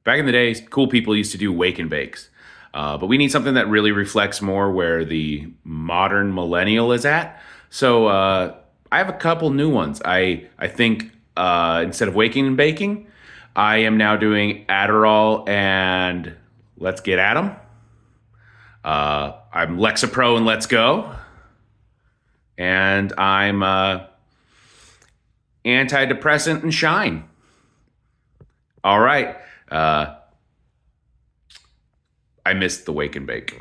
Back in the day, cool people used to do wake and bakes. But we need something that really reflects more where the modern millennial is at. So I have a couple new ones. I think instead of waking and baking, I am now doing Adderall and Let's Get At 'em. I'm Lexapro and Let's Go. And I'm antidepressant and Shine. All right. Uh, I missed the wake and bake.